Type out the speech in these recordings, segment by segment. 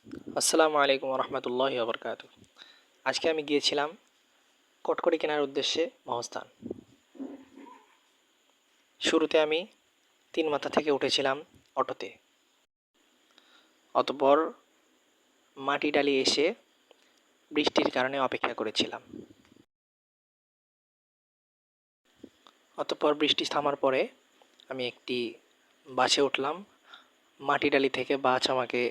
আসসালামু আলাইকুম রহমতুল্লাহি ওয়া বারাকাতুহু। আজকে আমি গিয়েছিলাম কটকটি কেনার উদ্দেশ্যে মহস্থান। শুরুতে আমি তিন মাথা থেকে উঠেছিলাম অটোতে। অতঃপর মাটিডালি এসে বৃষ্টির কারণে অপেক্ষা করেছিলাম। অতঃপর বৃষ্টি থামার পরে আমি একটি বাসে উঠলাম। মাটিডালি থেকে বাস আমাকে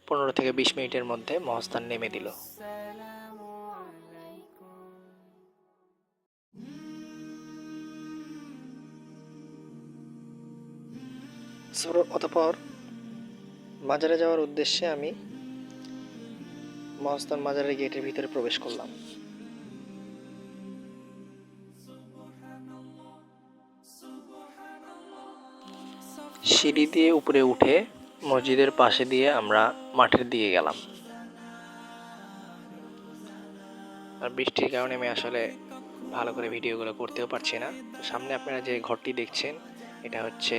15 থেকে 20 মিনিটের মধ্যে মহস্থান নেমে দিল। অতঃপর মাজারে যাওয়ার উদ্দেশ্যে আমি মহস্থান মাজারের গেটের ভিতরে প্রবেশ করলাম। সিঁড়ি দিয়ে উপরে উঠে মসজিদের পাশে দিয়ে আমরা মাঠের দিকে গেলাম। আর বৃষ্টির কারণে আমি আসলে ভালো করে ভিডিওগুলো করতেও পারছি না। তো সামনে আপনারা যে ঘরটি দেখছেন, এটা হচ্ছে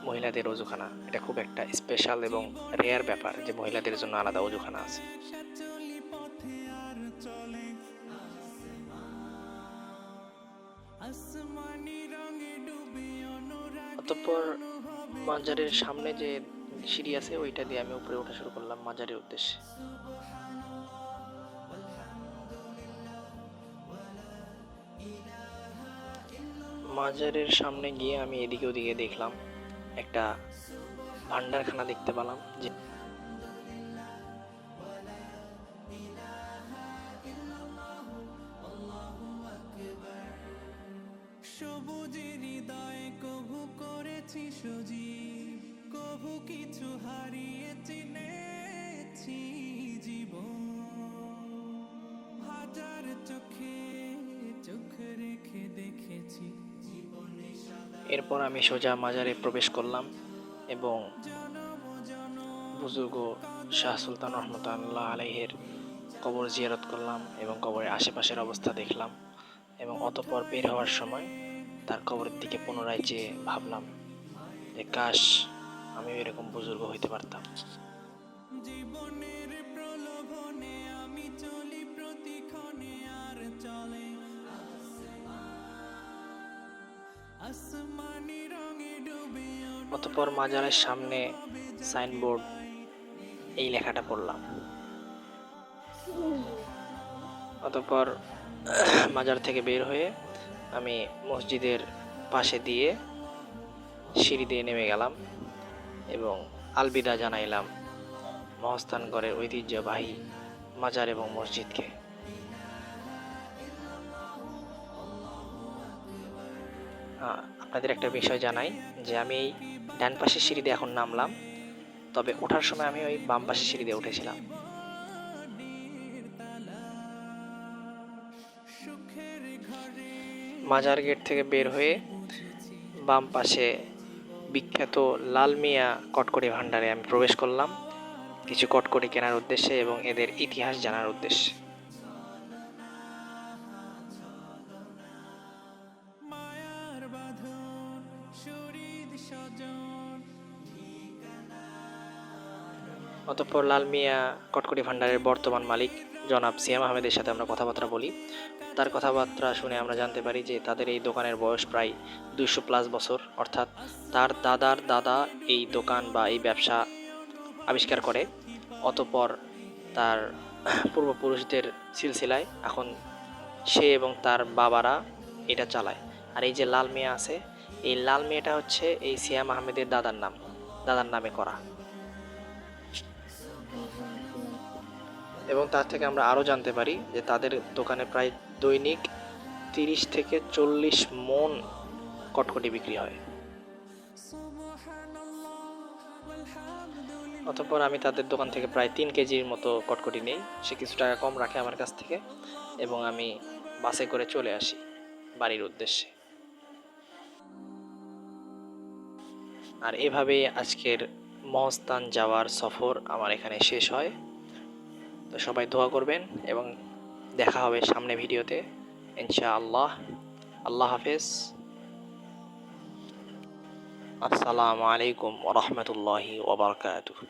মহিলাদের ওযুখানা। এটা খুব একটা স্পেশাল এবং রেয়ার ব্যাপার যে মহিলাদের জন্য আলাদা ওযুখানা আছে। অতঃপর মাজারের সামনে যে সিঁড়ি আছে ওইটা দিয়ে আমি উপরে ওঠা শুরু করলাম মাজারের উদ্দেশ্যে। মাজারের সামনে গিয়ে আমি এদিকে ওদিকে দেখলাম, একটা ভান্ডারখানা দেখতে পেলাম যে সবুজের হৃদয়ে কভু করেছি সজীব, কভু কিছু হারিয়ে চিনেছি জীবন, হাজার চোখে চোখ রেখে দেখেছি জীবনে। এরপর আমি সোজা মাজারে প্রবেশ করলাম এবং বুজুর্গ শাহ সুলতান রহমতুল্লাহ আলাইহির কবর জিয়ারত করলাম এবং কবরের আশেপাশের অবস্থা দেখলাম। এবং অতঃপর বের হওয়ার সময় তার কবরের দিকে পুনরায় চেয়ে ভাবলাম যে কাশ আমি এরকম বুজুর্গ হইতে পারতাম। জীবনের প্রলোভনে আমি চলি প্রতিক্ষণে, আর চলে আসমানি রঙে ডুবে। অতঃপর মাজারের সামনে সাইনবোর্ড এই লেখাটা পড়লাম। অতঃপর মাজার থেকে বের হয়ে আমি মসজিদের পাশে দিয়ে সিঁড়ি দিয়ে নেমে গেলাম এবং আলবিদা জানাইলাম মহস্থানগড়ের ঐতিহ্যবাহী মাজার এবং মসজিদকে। আপনাদের একটা বিষয় জানাই যে আমি এই ডান পাশের সিঁড়ি দিয়ে এখন নামলাম, তবে ওঠার সময় আমি ওই বাম পাশের সিঁড়ি দিয়ে উঠেছিলাম। মাজার গেট থেকে বের হয়ে বাম পাশে বিখ্যাত লাল মিয়া কটকটি ভান্ডারে আমি প্রবেশ করলাম কিছু কটকটি কেনার উদ্দেশ্যে এবং এদের ইতিহাস জানার উদ্দেশ্যে। অতঃপর লাল মিয়া কটকটি ভান্ডারের বর্তমান মালিক জনাব সিয়াম আহমেদের সাথে আমরা কথাবার্তা বলি। তার কথাবার্তা শুনে আমরা জানতে পারি যে তাদের এই দোকানের বয়স প্রায় 200+ বছর, অর্থাৎ তার দাদার দাদা এই দোকান বা এই ব্যবসা আবিষ্কার করে। অতঃপর তার পূর্বপুরুষদের সিলসিলায় এখন সে এবং তার বাবারা এটা চালায়। আর এই যে লাল মিয়া আছে, এই লাল মিয়াটা হচ্ছে এই সিয়াম আহমেদের দাদার নামে করা। এবং তার থেকে আমরা আরও জানতে পারি যে তাদের দোকানে প্রায় দৈনিক 30 থেকে 40 মণ কটকটি বিক্রি হয়। অতঃপর আমি তাদের দোকান থেকে প্রায় 3 কেজির মতো কটকটি নেই। সে কিছু টাকা কম রাখে আমার কাছ থেকে এবং আমি বাসে করে চলে আসি বাড়ির উদ্দেশ্যে। আর এভাবে আজকের মহস্থান যাওয়ার সফর আমার এখানে শেষ হয়। তো সবাই দোয়া করবেন এবং দেখা হবে সামনে ভিডিওতে ইনশাআল্লাহ। আল্লাহ হাফেজ। আসসালামু আলাইকুম ওয়া রাহমাতুল্লাহি ওয়া বারাকাতুহু।